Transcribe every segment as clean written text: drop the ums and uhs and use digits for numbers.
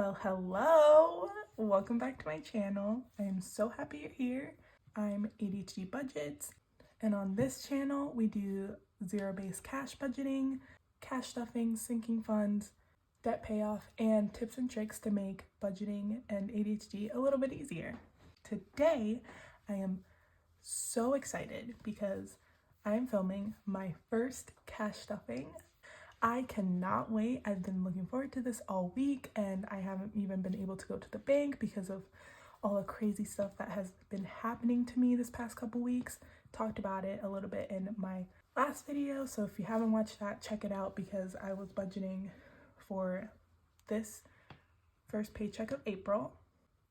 Well, hello! Welcome back to my channel. I am so happy you're here. I'm ADHD Budgets, and on this channel we do zero-based cash budgeting, cash stuffing, sinking funds, debt payoff, and tips and tricks to make budgeting and ADHD a little bit easier. Today, I am so excited because I am filming my first cash stuffing. I cannot wait. I've been looking forward to this all week, and I haven't even been able to go to the bank because of all the crazy stuff that has been happening to me this past couple weeks. Talked about it a little bit in my last video, so if you haven't watched that, check it out because I was budgeting for this first paycheck of April.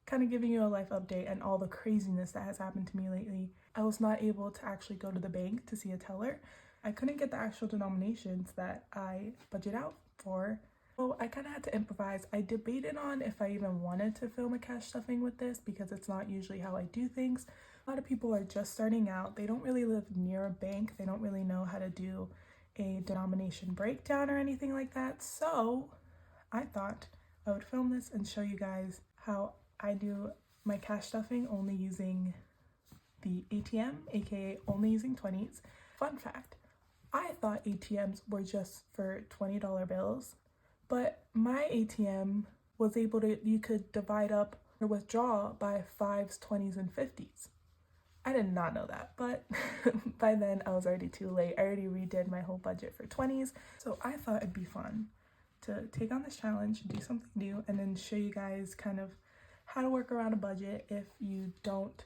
Kind of giving you a life update and all the craziness that has happened to me lately. I was not able to actually go to the bank to see a teller. I couldn't get the actual denominations that I budget out for, so I kind of had to improvise. I debated on if I even wanted to film a cash stuffing with this because it's not usually how I do things. A lot of people are just starting out. They don't really live near a bank. They don't really know how to do a denomination breakdown or anything like that. So I thought I would film this and show you guys how I do my cash stuffing only using the ATM, aka only using 20s. Fun fact, I thought ATMs were just for $20 bills, but my ATM was able to, you could divide up or withdraw by 5s, 20s, and 50s. I did not know that, but by then I was already too late. I already redid my whole budget for 20s, so I thought it'd be fun to take on this challenge, do something new, and then show you guys kind of how to work around a budget if you don't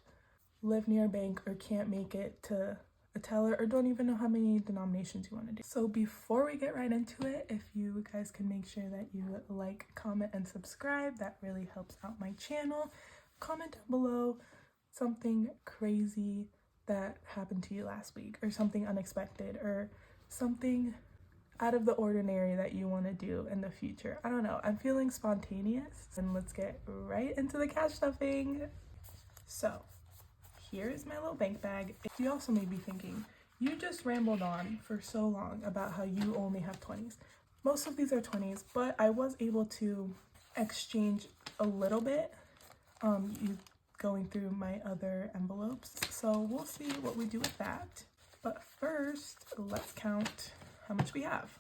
live near a bank or can't make it to a teller or don't even know how many denominations you want to do. So before we get right into it, if you guys can make sure that you like, comment, and subscribe, that really helps out my channel. Comment down below something crazy that happened to you last week, or something unexpected, or something out of the ordinary that you want to do in the future. I don't know, I'm feeling spontaneous, and let's get right into the cash stuffing. So here is my little bank bag. You also may be thinking, you just rambled on for so long about how you only have 20s. Most of these are 20s, but I was able to exchange a little bit going through my other envelopes. So we'll see what we do with that. But first, let's count how much we have.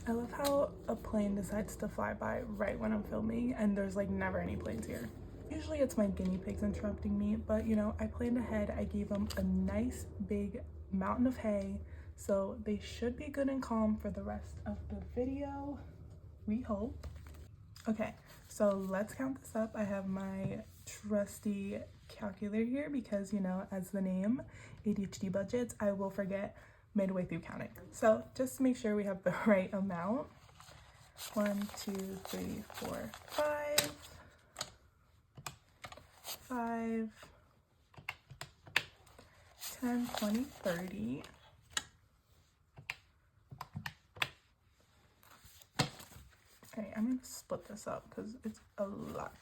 I love how a plane decides to fly by right when I'm filming, and there's like never any planes here. Usually it's my guinea pigs interrupting me, but you know, I planned ahead. I gave them a nice big mountain of hay, so they should be good and calm for the rest of the video, we hope. Okay, so let's count this up. I have my trusty calculator here because, you know, as the name, ADHD budgets, I will forget midway through counting. So just to make sure we have the right amount. 1, 2, 3, 4, 5. 5, 10, 20, 30. Okay, I'm going to split this up because it's a lot.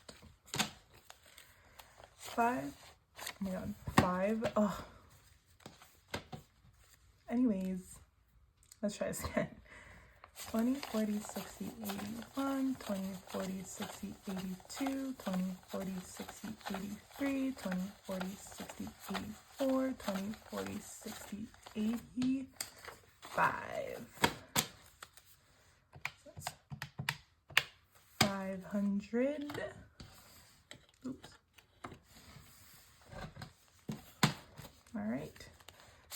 5, oh my god, 5, oh. Anyways, let's try this again. 20, 40, 60, 81, 20, 40, 60, 82, 20, 40, 60, 83, 20, 40, 60, 84, 20, 40, 60, 85. That's 500. Oops. All right.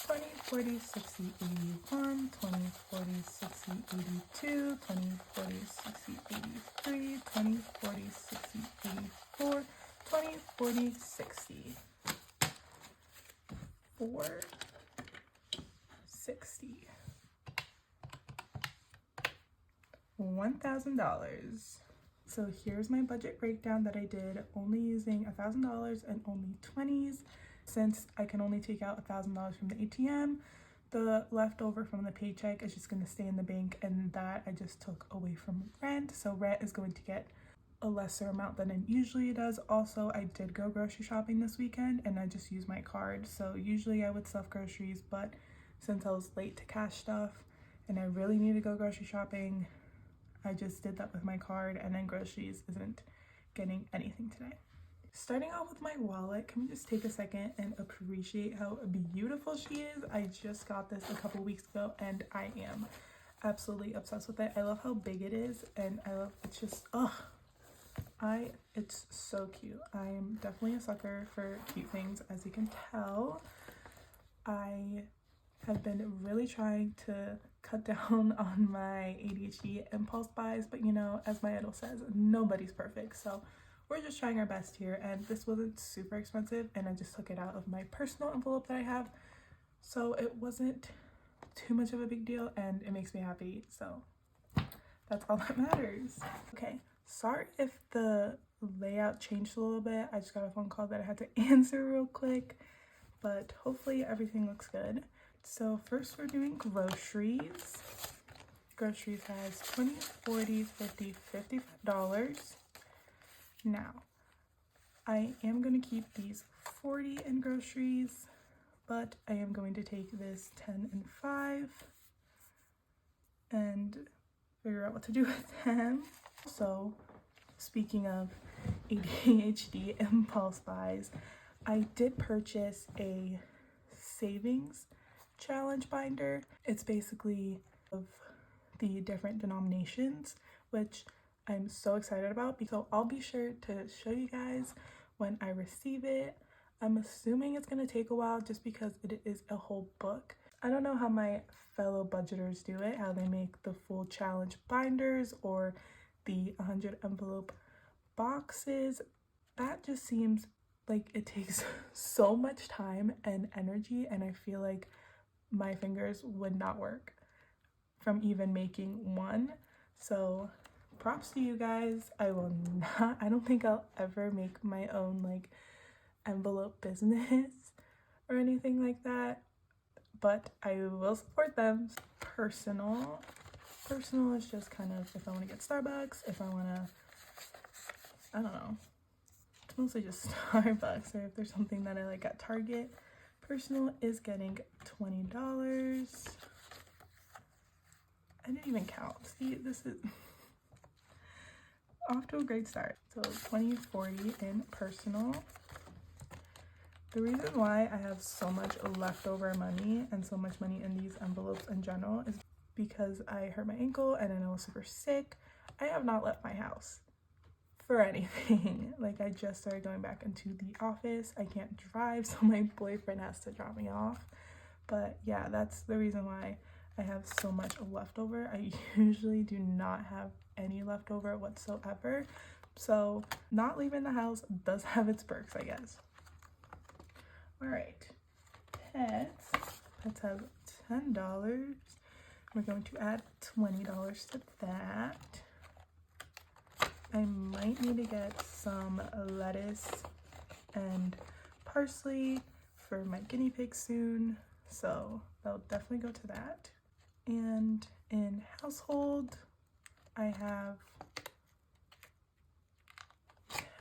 20, 40, 60, 81, 20, 40, 60, 82, 20, 40, 60, 83, 20, 40, 60, 84, 20, 40, 60. 460. $1,000. So here's my budget breakdown that I did, only using $1,000 and only 20s. Since I can only take out $1,000 from the ATM, the leftover from the paycheck is just going to stay in the bank, and that I just took away from rent. So rent is going to get a lesser amount than it usually does. Also, I did go grocery shopping this weekend and I just used my card. So usually I would stuff groceries, but since I was late to cash stuff and I really need to go grocery shopping, I just did that with my card, and then groceries isn't getting anything today. Starting off with my wallet, can we just take a second and appreciate how beautiful she is? I just got this a couple weeks ago and I am absolutely obsessed with it. I love how big it is, and I love, it's just, it's so cute. I am definitely a sucker for cute things, as you can tell. I have been really trying to cut down on my ADHD impulse buys, but you know, as my idol says, nobody's perfect. So we're just trying our best here, and this wasn't super expensive, and I just took it out of my personal envelope that I have. So it wasn't too much of a big deal, and it makes me happy. So that's all that matters. Okay, sorry if the layout changed a little bit. I just got a phone call that I had to answer real quick, but hopefully everything looks good. So first we're doing groceries. Groceries has $20, $40, $50, $55. Now, I am going to keep these 40 in groceries, but I am going to take this 10 and 5 and figure out what to do with them. So, speaking of ADHD impulse buys, I did purchase a savings challenge binder. It's basically of the different denominations, which I'm so excited about. So I'll be sure to show you guys when I receive it. I'm assuming it's going to take a while just because it is a whole book. I don't know how my fellow budgeters do it, how they make the full challenge binders or the 100 envelope boxes. That just seems like it takes so much time and energy, and I feel like my fingers would not work from even making one. So props to you guys. I don't think I'll ever make my own like envelope business or anything like that, but I will support them. Personal is just kind of if I want to get Starbucks, if I want to, I don't know, it's mostly just Starbucks, or if there's something that I like at Target. Personal is getting $20. I didn't even count. See, this is off to a great start. So 20, 40 in personal. The reason why I have so much leftover money and so much money in these envelopes in general is because I hurt my ankle and then I was super sick. I have not left my house for anything. Like, I just started going back into the office. I can't drive, so my boyfriend has to drop me off. But yeah, that's the reason why I have so much leftover. I usually do not have any leftover whatsoever. So not leaving the house does have its perks, I guess. All right, pets have $10. We're going to add $20 to that. I might need to get some lettuce and parsley for my guinea pigs soon, so that'll definitely go to that. And in household, I have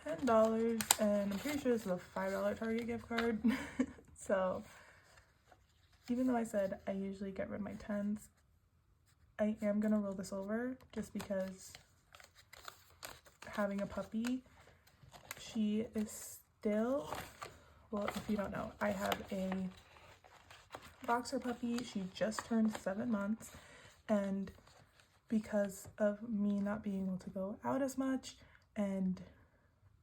$10, and I'm pretty sure this is a $5 Target gift card. So even though I said I usually get rid of my 10s, I am gonna roll this over just because having a puppy, she is still, well, if you don't know, I have a boxer puppy. She just turned 7 months, and because of me not being able to go out as much, and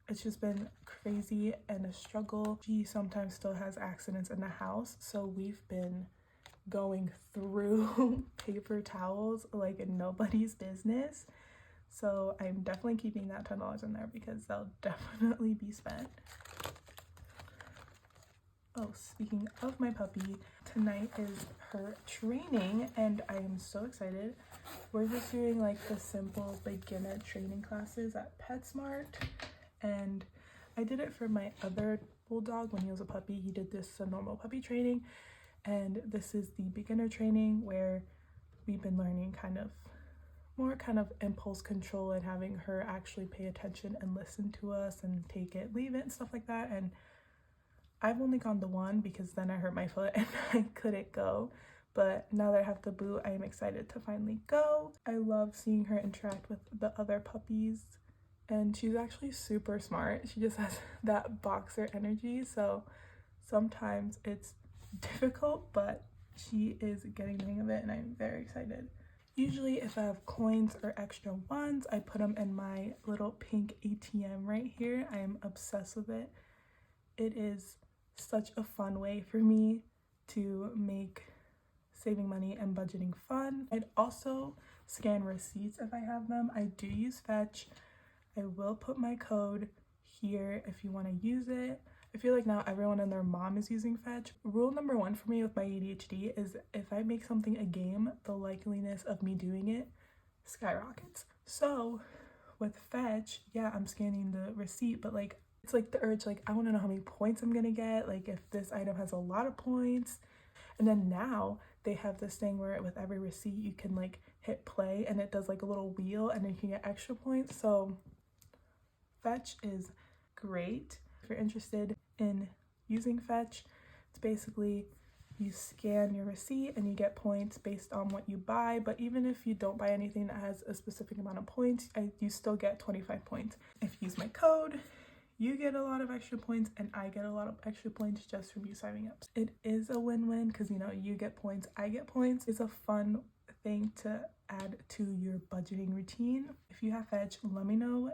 it's just been crazy and a struggle, she sometimes still has accidents in the house, so we've been going through paper towels like nobody's business. So I'm definitely keeping that $10 in there because they'll definitely be spent. Oh, speaking of my puppy, tonight is her training and I am so excited. We're just doing like the simple beginner training classes at PetSmart, and I did it for my other bulldog when he was a puppy. He did this normal puppy training, and this is the beginner training where we've been learning more impulse control and having her actually pay attention and listen to us and take it, leave it, and stuff like that. And I've only gone to one because then I hurt my foot and I couldn't go. But now that I have the boot, I am excited to finally go. I love seeing her interact with the other puppies and she's actually super smart. She just has that boxer energy, so sometimes it's difficult, but she is getting the hang of it and I'm very excited. Usually if I have coins or extra ones, I put them in my little pink ATM right here. I am obsessed with it. It is such a fun way for me to make saving money and budgeting fun. I'd also scan receipts if I have them. I do use Fetch. I will put my code here if you want to use it. I feel like now everyone and their mom is using Fetch. Rule number one for me with my ADHD is if I make something a game, the likeliness of me doing it skyrockets. So with Fetch, yeah, I'm scanning the receipt, but like it's like the urge, like I want to know how many points I'm gonna get, like if this item has a lot of points. And then now they have this thing where with every receipt you can like hit play and it does like a little wheel and then you can get extra points. So Fetch is great. If you're interested in using Fetch, it's basically you scan your receipt and you get points based on what you buy. But even if you don't buy anything that has a specific amount of points, you still get 25 points. If you use my code, you get a lot of extra points and I get a lot of extra points just from you signing up. It is a win-win because, you know, you get points, I get points. It's a fun thing to add to your budgeting routine. If you have Fetch, let me know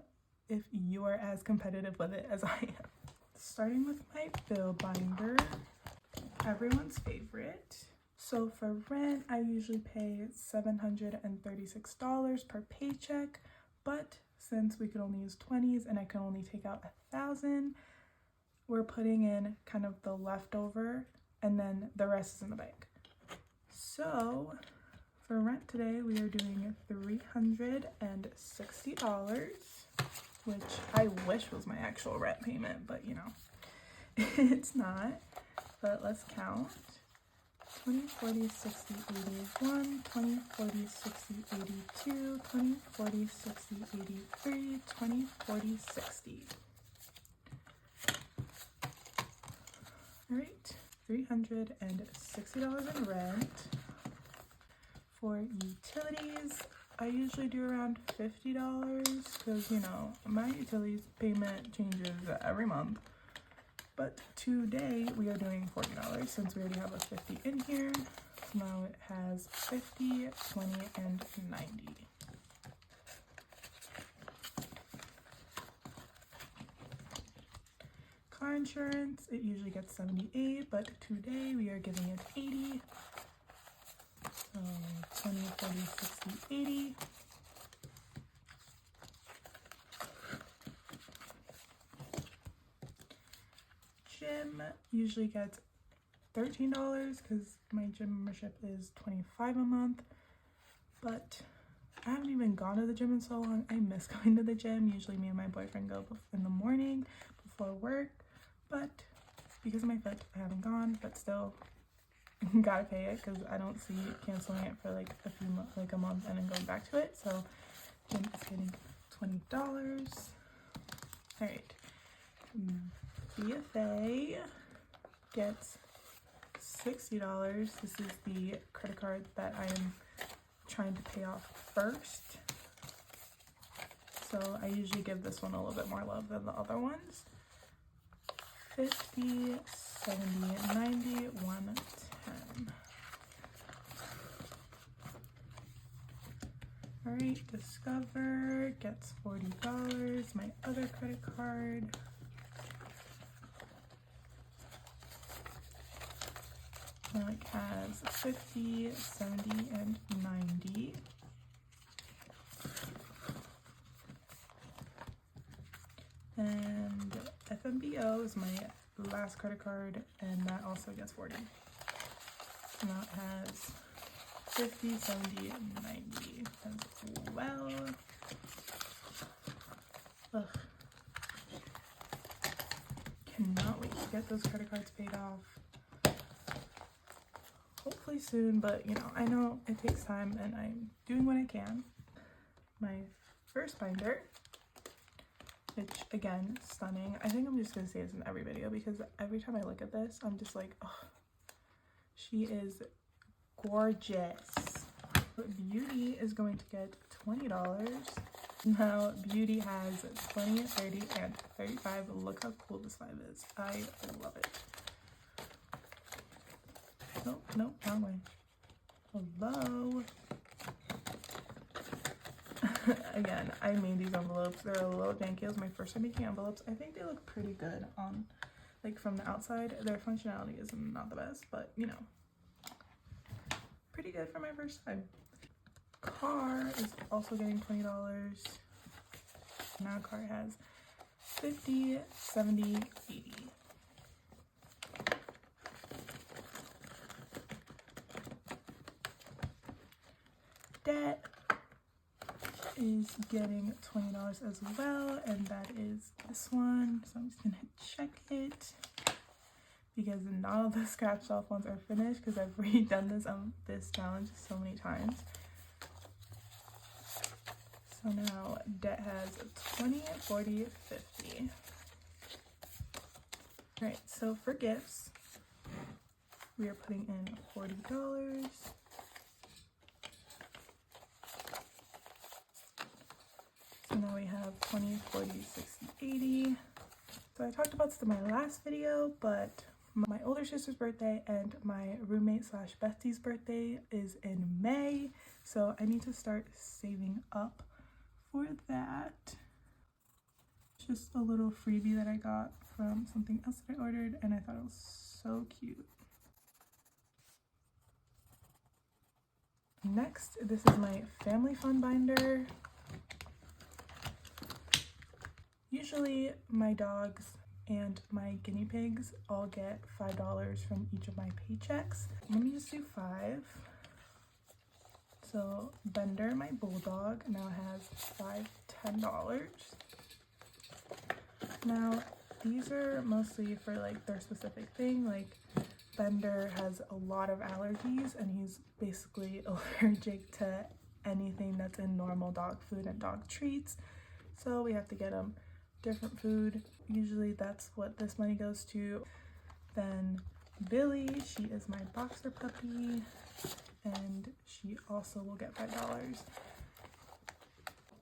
if you are as competitive with it as I am. Starting with my bill binder, everyone's favorite. So for rent, I usually pay $736 per paycheck, but since we could only use 20s and I can only take out 1,000, we're putting in kind of the leftover and then the rest is in the bank. So for rent today, we are doing $360, which I wish was my actual rent payment, but you know, it's not. But let's count. 20, 40, 60, 81, 20, 40, 60, 82, 20, 40, 60, 83, 20, 40, 60. All right, $360 in rent. For utilities, I usually do around $50 because, you know, my utilities payment changes every month. But today we are doing $40 since we already have a 50 in here. Now it has 50, 20, and 90. Car insurance, it usually gets 78, but today we are giving it 80. So 20, 40, 60, 80. Gym usually gets $13 because my gym membership is $25 a month, but I haven't even gone to the gym in so long. I miss going to the gym. Usually me and my boyfriend go in the morning before work, but because of my foot I haven't gone, but still gotta pay it because I don't see canceling it for like a month and then going back to it. So gym is getting $20. All right. BFA gets $60. This is the credit card that I am trying to pay off first. So I usually give this one a little bit more love than the other ones. 50, 70, 90, 110. All right, Discover gets $40. My other credit card. It has 50, 70, and 90. And FMBO is my last credit card, and that also gets 40. And that has 50, 70, and 90 as well. Ugh. Cannot wait to get those credit cards paid off. Hopefully soon, but you know, I know it takes time and I'm doing what I can. My first binder, which again, stunning. I think I'm just gonna say this in every video because every time I look at this, I'm just like, oh, she is gorgeous. But Beauty is going to get $20. Now, beauty has 20, 30, and 35. Look how cool this 5 is. I love it. Nope, nope, wrong way. Hello. Again, I made these envelopes. They're a little janky. It was my first time making envelopes. I think they look pretty good on, like, from the outside. Their functionality is not the best, but, you know, pretty good for my first time. Car is also getting $20. Now car has 50, 70, 80. Debt is getting $20 as well, and that is this one. So I'm just gonna check it because not all the scratched off ones are finished because I've redone this challenge so many times. So now debt has 20, 40, 50. All right, so for gifts, we are putting in $40. So now we have 20, 40, 60, 80. So I talked about this in my last video, but my older sister's birthday and my roommate slash bestie's birthday is in May. So I need to start saving up for that. Just a little freebie that I got from something else that I ordered, and I thought it was so cute. Next, this is my family fun binder. Usually my dogs and my guinea pigs all get $5 from each of my paychecks. Let me just do 5. So Bender, my bulldog, now has $10. Now these are mostly for like their specific thing. Like Bender has a lot of allergies and he's basically allergic to anything that's in normal dog food and dog treats. So we have to get him different food. Usually that's what this money goes to. Then Billy, she is my boxer puppy, and she also will get $5.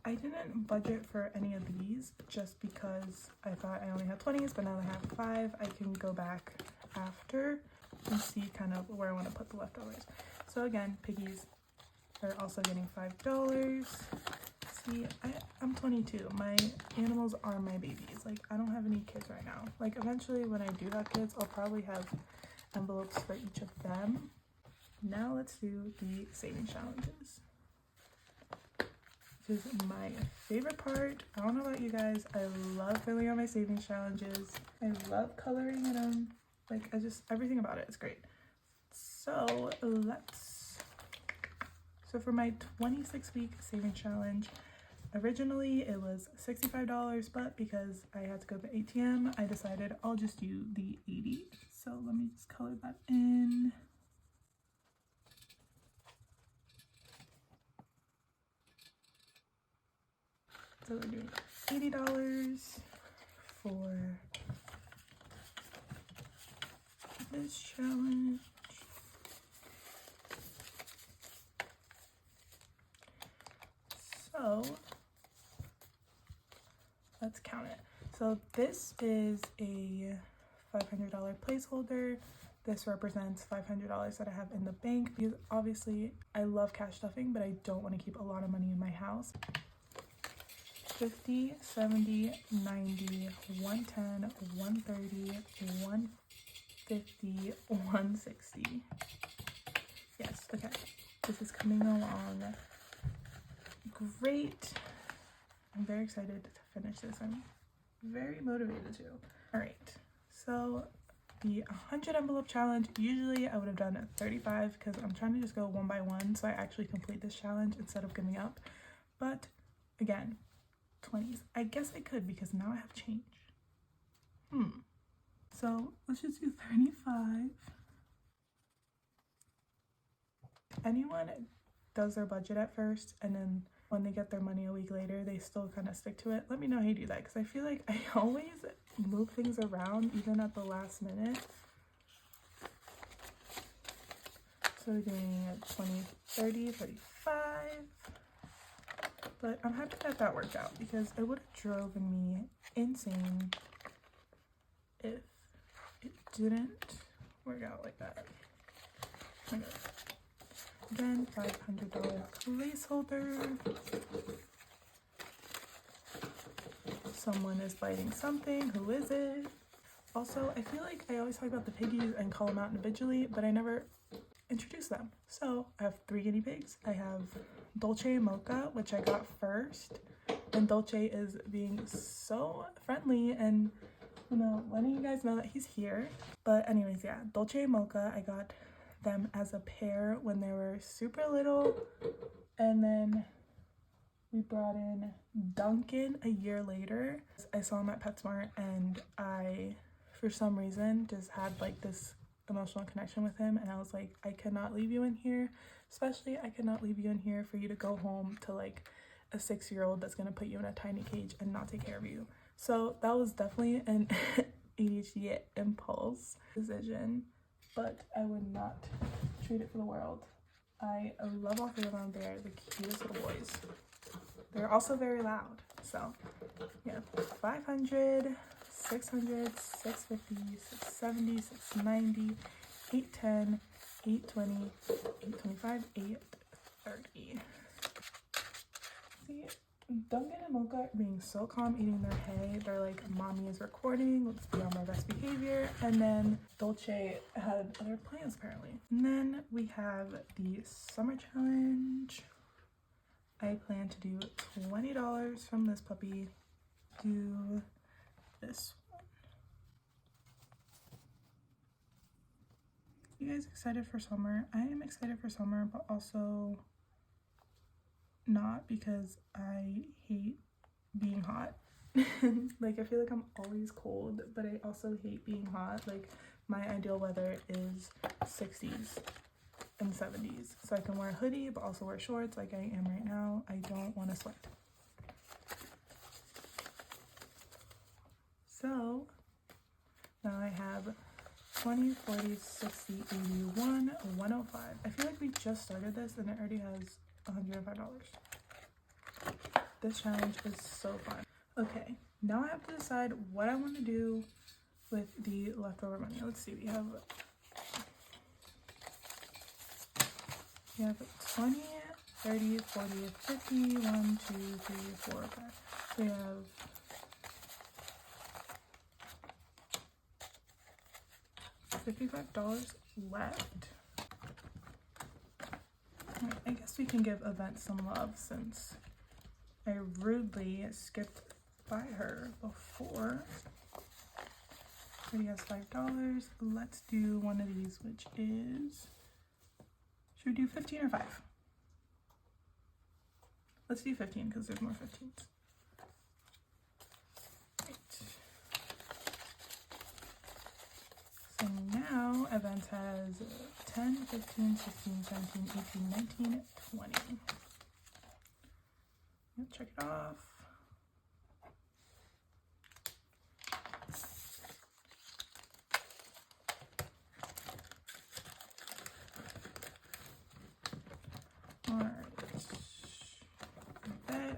I didn't budget for any of these just because I thought I only had 20s, but now I have 5. I can go back after and see kind of where I want to put the leftovers. So again, piggies are also getting $5. See, I'm 22. My animals are my babies. Like, I don't have any kids right now. Like, eventually when I do have kids, I'll probably have envelopes for each of them. Now let's do the saving challenges, which is my favorite part. I don't know about you guys. I love filling out my savings challenges. I love coloring in them. Like, everything about it is great. So for my 26-week saving challenge, originally it was $65, but because I had to go to the ATM, I decided I'll just do the 80. So let me just color that in. So we're doing $80 for this challenge. So let's count it. So this is a $500 placeholder. This represents $500 that I have in the bank because obviously I love cash stuffing, but I don't want to keep a lot of money in my house. 50, 70, 90, 110, 130, 150, 160. Yes, okay. This is coming along great. I'm very excited to finish this. I'm very motivated to. All right, so the 100 envelope challenge, usually I would have done 35 because I'm trying to just go one by one so I actually complete this challenge instead of giving up. But again, 20s. I guess I could because now I have change. So let's just do 35. Anyone does their budget at first and then when they get their money a week later, they still kind of stick to it? Let me know how you do that because I feel like I always move things around even at the last minute. So we're doing 20, 30, 35. But I'm happy that that worked out because it would have driven me insane if it didn't work out like that. Okay. Again, $500 placeholder. Someone is biting something. Who is it? Also, I feel like I always talk about the piggies and call them out individually, but I never introduce them. So I have 3 guinea pigs. I have Dolce and Mocha, which I got first, and Dolce is being so friendly and, you know, letting you guys know that he's here. But anyways, yeah, Dolce and Mocha, I got them as a pair when they were super little, and then we brought in Duncan a year later. I saw him at PetSmart, and I, for some reason, just had like this emotional connection with him, and I was like, I cannot leave you in here, especially I cannot leave you in here for you to go home to like a 6-year-old that's gonna put you in a tiny cage and not take care of you. So that was definitely an ADHD impulse decision, but I would not trade it for the world. I love all 3 of them. They're the cutest little boys. They're also very loud. So yeah, 500, 600, 650, 670, 690, 810, 820, 825, 830. See, Duncan and Mocha are being so calm eating their hay. They're like, mommy is recording, let's be on our best behavior. And then Dolce had other plans apparently. And then we have the summer challenge. I plan to do $20 from this puppy. Do this one. You guys excited for summer? I am excited for summer, but also not, because I hate being hot. Like, I feel like I'm always cold, but I also hate being hot. Like, my ideal weather is 60s and 70s, so I can wear a hoodie but also wear shorts like I am right now. I don't want to sweat. So now I have 20, 40, 60, 81, 105. I feel like we just started this and it already has $105. This challenge is so fun. Okay, now I have to decide what I want to do with the leftover money. Let's see, we have 20, 30, 40, 50, 1, 2, 3, 4, 5. We have $55 left. Right, I guess we can give Event some love since I rudely skipped by her before. Already has $5. Let's do one of these, which is, should we do 15 or 5? Let's do 15 because there's more 15s. Right. So now Event has 10, 15, 16, 17, 18, 19, 20. Check it off. Alright.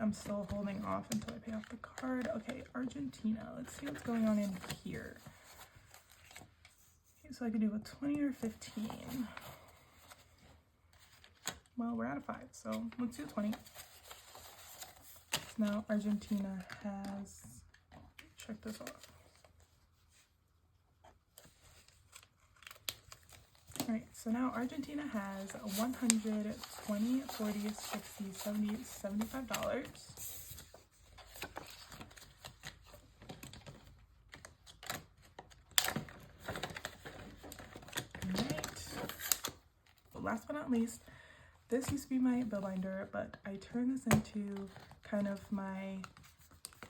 I'm still holding off until I pay off the card. Okay, Argentina. Let's see what's going on in here. Okay, so I could do a 20 or 15. Well, we're out of 5, so let's do 20. Now Argentina has, check this off. Alright, so now Argentina has 120, 40, 60, 70, $75. Alright. Last but not least, this used to be my bill binder, but I turned this into kind of my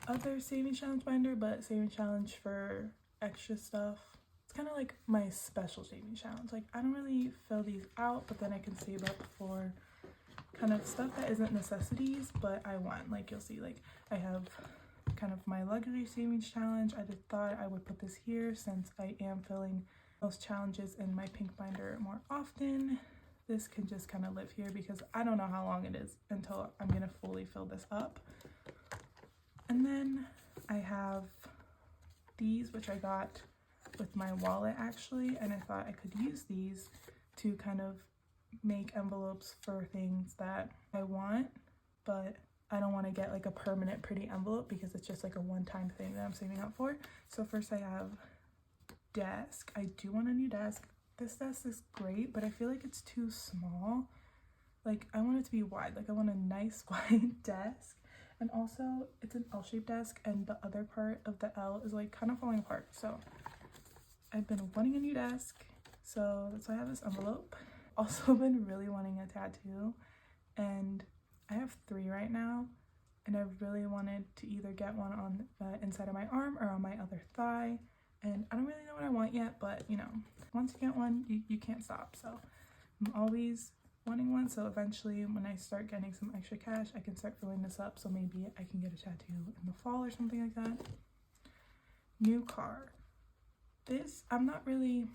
other savings challenge binder, but savings challenge for extra stuff. It's kind of like my special savings challenge. Like, I don't really fill these out, but then I can save up for kind of stuff that isn't necessities, but I want. Like, you'll see, like, I have kind of my luxury savings challenge. I just thought I would put this here since I am filling those challenges in my pink binder more often. this can just kind of live here because I don't know how long it is until I'm gonna fully fill this up. And then I have these, which I got with my wallet actually, and I thought I could use these to kind of make envelopes for things that I want, but I don't want to get like a permanent pretty envelope because it's just like a one-time thing that I'm saving up for. So first I have desk. I do want a new desk. This desk is great, but I feel like it's too small. Like I want it to be wide. Like I want a nice wide desk. And also it's an L-shaped desk and the other part of the L is like kind of falling apart. So I've been wanting a new desk. So that's why I have this envelope. Also been really wanting a tattoo, and I have 3 right now, and I've really wanted to either get one on the inside of my arm or on my other thigh, and I don't really know what I want yet, but you know, once you get one, you can't stop. So I'm always wanting one, so eventually when I start getting some extra cash, I can start filling this up, so maybe I can get a tattoo in the fall or something like that. New car. This, I'm not really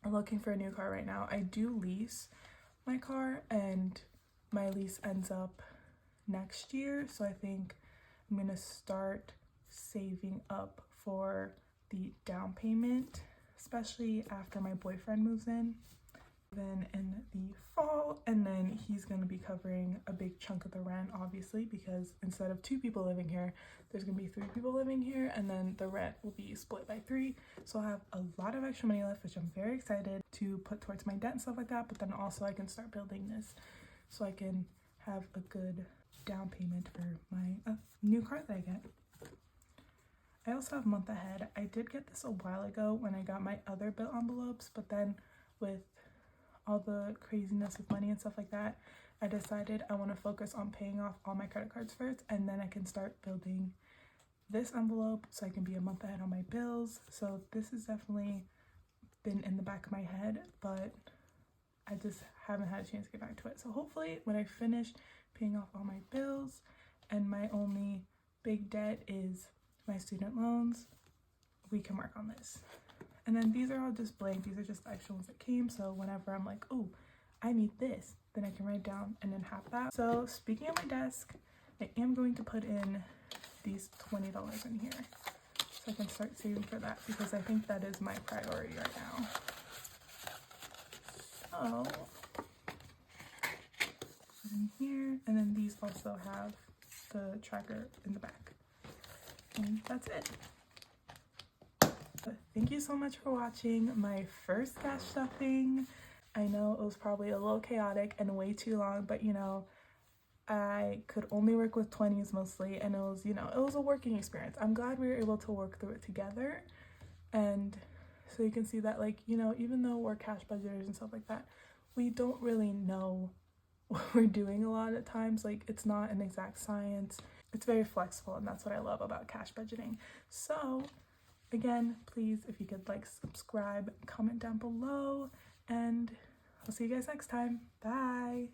looking for a new car right now. I do lease my car, and my lease ends up next year, so I think I'm gonna start saving up for the down payment, especially after my boyfriend moves in. Then in the fall, and then he's going to be covering a big chunk of the rent, obviously, because instead of 2 people living here, there's going to be 3 people living here, and then the rent will be split by 3. So I'll have a lot of extra money left, which I'm very excited to put towards my debt and stuff like that. But then also I can start building this so I can have a good down payment for my new car that I get. I also have month ahead. I did get this a while ago when I got my other bill envelopes, but then with all the craziness with money and stuff like that, I decided I want to focus on paying off all my credit cards first, and then I can start building this envelope so I can be a month ahead on my bills. So this has definitely been in the back of my head, but I just haven't had a chance to get back to it. So hopefully when I finish paying off all my bills and my only big debt is my student loans, we can work on this. And then these are all just blank. These are just the extra ones that came. So whenever I'm like, oh, I need this, then I can write down and then have that. So speaking of my desk, I am going to put in these $20 in here so I can start saving for that, because I think that is my priority right now. So put in here, and then these also have the tracker in the back. And that's it. Thank you so much for watching my first cash stuffing. I know it was probably a little chaotic and way too long, but you know, I could only work with 20s mostly, and it was, you know, it was a working experience. I'm glad we were able to work through it together. And so you can see that, like, you know, even though we're cash budgeters and stuff like that, we don't really know what we're doing a lot of times. Like, it's not an exact science. It's very flexible, and that's what I love about cash budgeting. So again, please, if you could like, subscribe, comment down below, and I'll see you guys next time. Bye.